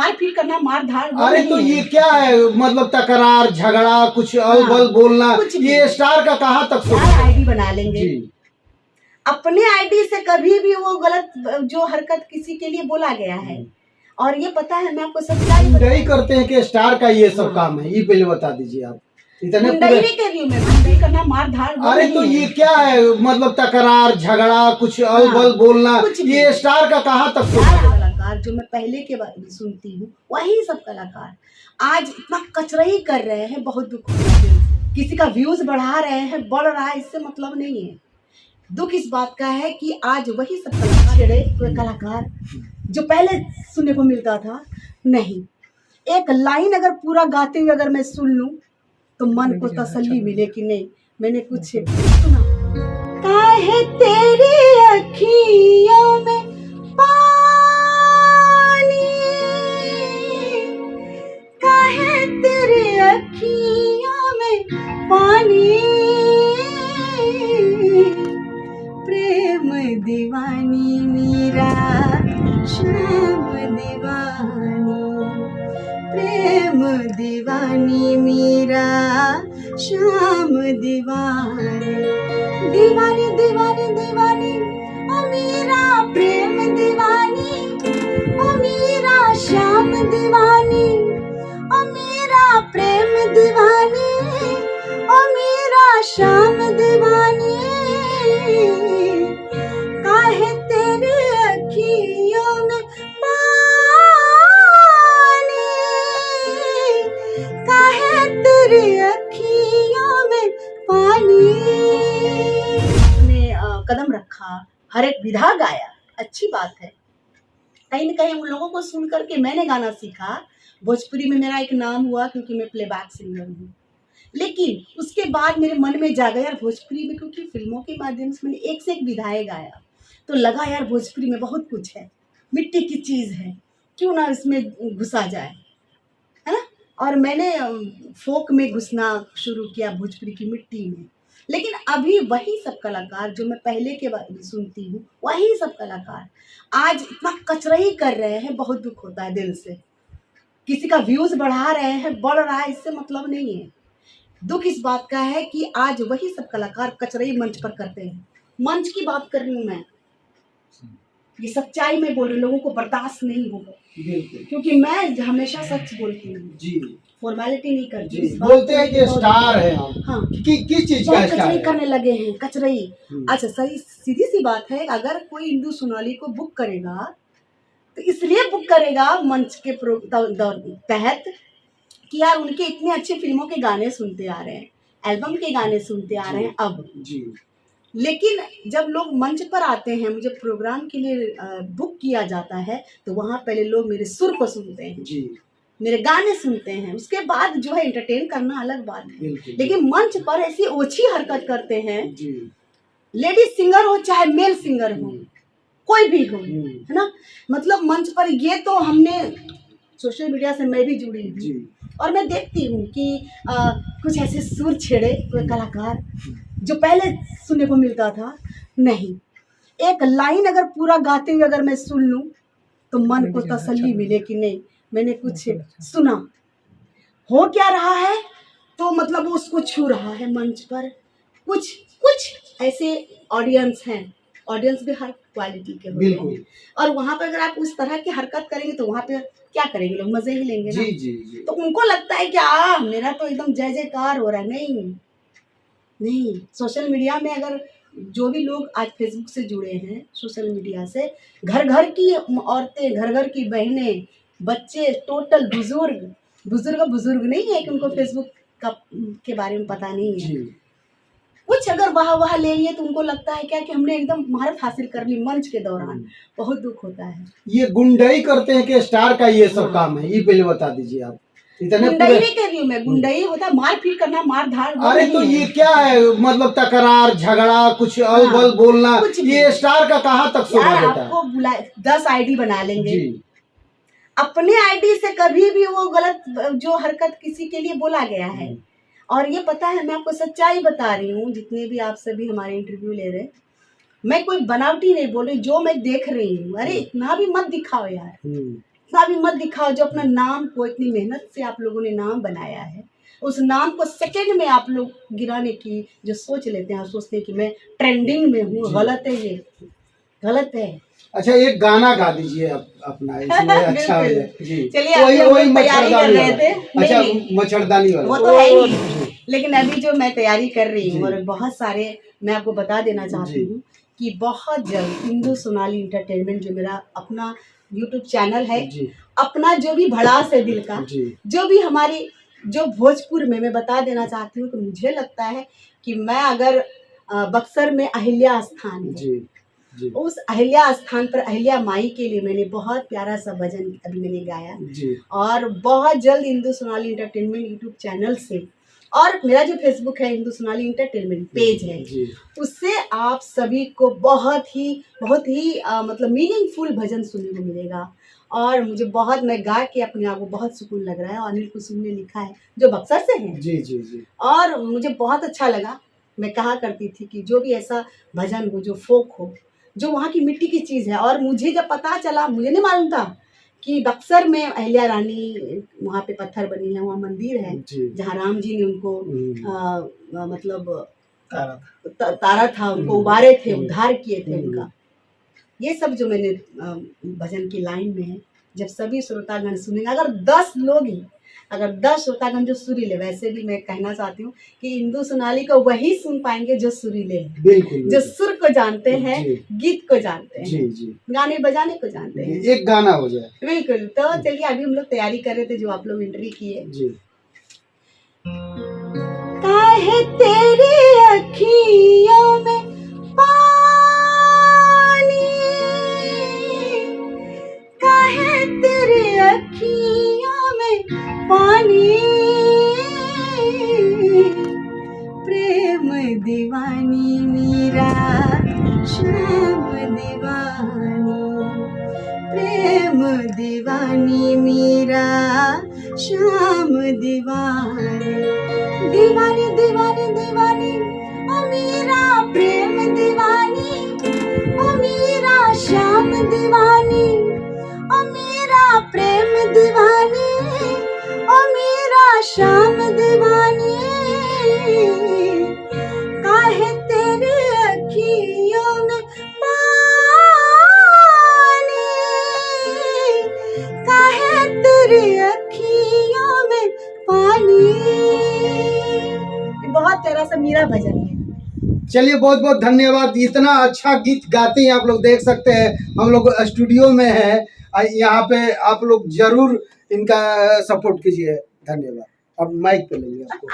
मारपीट करना, मार धाड़ अरे तो ये क्या है, मतलब तकरार झगड़ा कुछ अल बोलना, ये स्टार का कहाँ तक आईडी बना लेंगे अपने आईडी से, कभी भी वो गलत जो हरकत किसी के लिए बोला गया है। और ये पता है, मैं आपको सच्चाई गुंडाई करते हैं कि स्टार का ये सब काम है, ये पहले बता दीजिए आप। इतने गुंडाई नहीं कर रही हूँ मैं, गुंडाई करना, मार धाड़। अरे तो ये क्या है, मतलब तकरार झगड़ा कुछ अल बोलना, ये स्टार का कहाँ तक कलाकार जो मैं पहले के बारे में सुनती हूँ, वही सब कलाकार आज इतना कचराई कर रहे हैं। बहुत दुख होता है, किसी का व्यूज बढ़ा रहे हैं, बढ़ रहा है, इससे मतलब नहीं है। दुख इस बात का है कि आज वही सब कलाकार जो पहले सुनने को मिलता था, नहीं। एक लाइन अगर पूरा गाते हुए अगर मैं सुन लूं तो मन को तसल्ली मिले कि नहीं मैंने कुछ सुना। काहे तेरी अखियों में पानी, काहे तेरी अखियों में पानी, प्रेम दीवानी मेरा श्याम दीवानी, प्रेम दीवानी मेरा श्याम दीवानी, दीवानी दीवानी दीवानी ओ मेरा प्रेम दीवानी, ओ मेरा श्याम दीवानी, ओ मेरा प्रेम दीवानी, ओ मेरा श्याम दीवानी, काहे तेरी अखियों में पानी, काहे तेरी अखियों में पानी। ने कदम रखा, हर एक विधा गाया, अच्छी बात है। कहीं न कहीं उन लोगों को सुन करके मैंने गाना सीखा। भोजपुरी में मेरा एक नाम हुआ क्योंकि मैं प्लेबैक सिंगर हूँ। लेकिन उसके बाद मेरे मन में जागा यार भोजपुरी में, क्योंकि फिल्मों के माध्यम से मैंने एक से एक विधाएं गाया, तो लगा यार भोजपुरी में बहुत कुछ है, मिट्टी की चीज़ है, क्यों ना इसमें घुसा जाए, है ना। और मैंने फोक में घुसना शुरू किया, भोजपुरी की मिट्टी में। लेकिन अभी वही सब कलाकार जो मैं पहले के बारे में सुनती हूँ, वही सब कलाकार आज इतना कचराई कर रहे हैं। बहुत दुख होता है दिल से। किसी का व्यूज बढ़ा रहे हैं, बढ़ रहा है, इससे मतलब नहीं है। दुख इस बात का है कि आज वही सब कलाकार कचराई मंच पर करते हैं। मंच की बात कर रही हूँ मैं, ये सच्चाई में बोल रही, लोगों को बर्दाश्त नहीं होगा, क्योंकि मैं हमेशा सच बोलती हूँ जी, फॉर्मेलिटी नहीं करती। बोलते हैं कि स्टार है हम। हाँ, किस चीज का स्टार है? करने लगे हैं कचराई। अच्छा, सही सीधी सी बात है, अगर कोई इंदु सोनाली को बुक करेगा तो इसलिए बुक करेगा मंच के तहत कि यार उनके इतने अच्छे फिल्मों के गाने सुनते आ रहे हैं, एल्बम के गाने सुनते आ रहे हैं अब जी। लेकिन जब लोग मंच पर आते हैं, मुझे प्रोग्राम के लिए बुक किया जाता है, तो वहाँ पहले लोग मेरे सुर को सुनते हैं जी, मेरे गाने सुनते हैं, उसके बाद जो है एंटरटेन करना अलग बात है। लेकिन मंच पर ऐसी ओछी हरकत करते हैं, लेडीज सिंगर हो चाहे मेल सिंगर हो, कोई भी हो, है ना। मतलब मंच पर ये तो हमने सोशल मीडिया से मैं भी जुड़ी हूँ और मैं देखती हूँ कि कुछ ऐसे सुर छेड़े कोई कलाकार जो पहले सुनने को मिलता था, नहीं। एक लाइन अगर पूरा गाते हुए अगर मैं सुन लूं तो मन को तसल्ली मिले कि नहीं मैंने कुछ सुना। हो क्या रहा है, तो मतलब वो उसको छू रहा है मंच पर। कुछ ऐसे ऑडियंस हैं, ऑडियंस भी हर क्वालिटी के होते हैं, और वहाँ पर अगर आप उस तरह की हरकत करेंगे तो वहाँ पे क्या करेंगे लोग, मजे ही लेंगे ना जी। तो उनको लगता है कि मेरा तो एकदम जय जयकार हो रहा है। नहीं, सोशल मीडिया में अगर जो भी लोग आज फेसबुक से जुड़े हैं, सोशल मीडिया से, घर घर की औरतें, घर घर की बहनें, बच्चे, टोटल बुजुर्ग नहीं है कि उनको फेसबुक के बारे में पता नहीं है। कुछ अगर वाह लेंगे तो उनको लगता है क्या कि हमने एकदम महारत हासिल कर ली मंच के दौरान। बहुत दुख होता है। ये गुंडाई करते हैं कि स्टार का ये सब काम है, ये पहले बता दीजिए आप। गुंडाई नहीं कर रही हूँ मैं, गुंडाई होता है मारपीट करना, मार धाड़। अरे तो ये क्या है, मतलब तकरार झगड़ा कुछ अल बोलना, ये स्टार का कहाँ तक शोभा देता है? आपको बुलाए 10 आईडी बना लेंगे, अपने आईडी से कभी भी वो गलत जो हरकत किसी के लिए बोला गया है। और ये पता है, मैं आपको सच्चाई बता रही हूँ, जितने भी आप सभी हमारे इंटरव्यू ले रहे, मैं कोई बनावटी नहीं बोल रही, जो मैं देख रही हूँ। अरे इतना भी मत दिखाओ यार, खराबी मत दिखाओ। जो अपना नाम को इतनी मेहनत से आप लोगों ने नाम बनाया है, उस नाम को सेकंड में आप लोग गिराने की जो सोच लेते हैं और सोचते हैं कि मैं ट्रेंडिंग में हूँ, गलत है, ये गलत है। अच्छा, एक गाना गा दीजिए अपना, इसमें अच्छा हो जाए जी। चलिए, अभी हम लोग तैयारी कर रहे थे। अच्छा, नहीं, मच्छरदानी वाला वो तो है ही, लेकिन अभी जो मैं तैयारी कर रही हूँ और बहुत सारे मैं आपको बता देना चाहती हूँ कि बहुत जल्द इंदु सोनाली इंटरटेनमेंट जो मेरा अपना यूट्यूब चैनल है, अपना जो भी भड़ास है दिल का, जो भी हमारी जो भोजपुर में, मैं बता देना चाहती हूँ कि मुझे लगता है कि मैं अगर बक्सर में अहिल्या स्थान है, उस अहिल्या स्थान पर अहिल्या माई के लिए मैंने बहुत प्यारा सा भजन अभी मैंने गाया, और बहुत जल्द Indu Sonali entertainment YouTube channel से और मेरा जो फेसबुक है इंदु सोनाली इंटरटेनमेंट पेज है, उससे आप सभी को बहुत ही मतलब मीनिंगफुल भजन सुनने को मिलेगा। और मुझे बहुत, मैं गा के अपने आप को बहुत सुकून लग रहा है। और अनिल कुसुम ने लिखा है, जो बक्सर से है, और मुझे बहुत अच्छा लगा। मैं कहा करती थी कि जो भी ऐसा भजन हो जो फोक हो, जो वहाँ की मिट्टी की चीज़ है। और मुझे जब पता चला, मुझे नहीं मालूम था कि बक्सर में अहिल्या रानी वहाँ पे पत्थर बनी है, वहाँ मंदिर है जहाँ राम जी ने उनको मतलब तारा था, उनको उबारे थे, उद्धार किए थे उनका। ये सब जो मैंने भजन की लाइन में है, जब सभी श्रोतागण सुनेंगे, अगर 10 श्रोतागण जो सुरीले, वैसे भी मैं कहना चाहती हूँ कि इंदु सोनाली को वही सुन पाएंगे जो सुरीले हैं, जो सुर को जानते हैं, गीत को जानते हैं, गाने बजाने को जानते हैं। एक गाना हो जाए। बिल्कुल। तो चलिए, अभी हम लोग तैयारी कर रहे थे जो आप लोग एंट्री किए। काहे तेरी अखियों में पानी, काहे तेरी अखियों में पानी, प्रेम दीवानी मीरा श्याम दीवानी, प्रेम दीवानी मीरा श्याम दीवानी, दीवानी दीवानी दीवानी ओ मीरा प्रेम दीवानी, ओ मीरा श्याम दीवानी, ओ मीरा प्रेम दीवानी, ओ मीरा श्याम दीवानी, काहे तेरी अखियों में पानी, काहे तेरी अखियों में पानी। बहुत प्यारा सा मीरा भजन है। चलिए, बहुत बहुत धन्यवाद। इतना अच्छा गीत गाते हैं आप लोग, देख सकते हैं हम लोग स्टूडियो में है, यहाँ पे आप लोग जरूर इनका सपोर्ट कीजिए। धन्यवाद। अब माइक पे लेंगे आपको।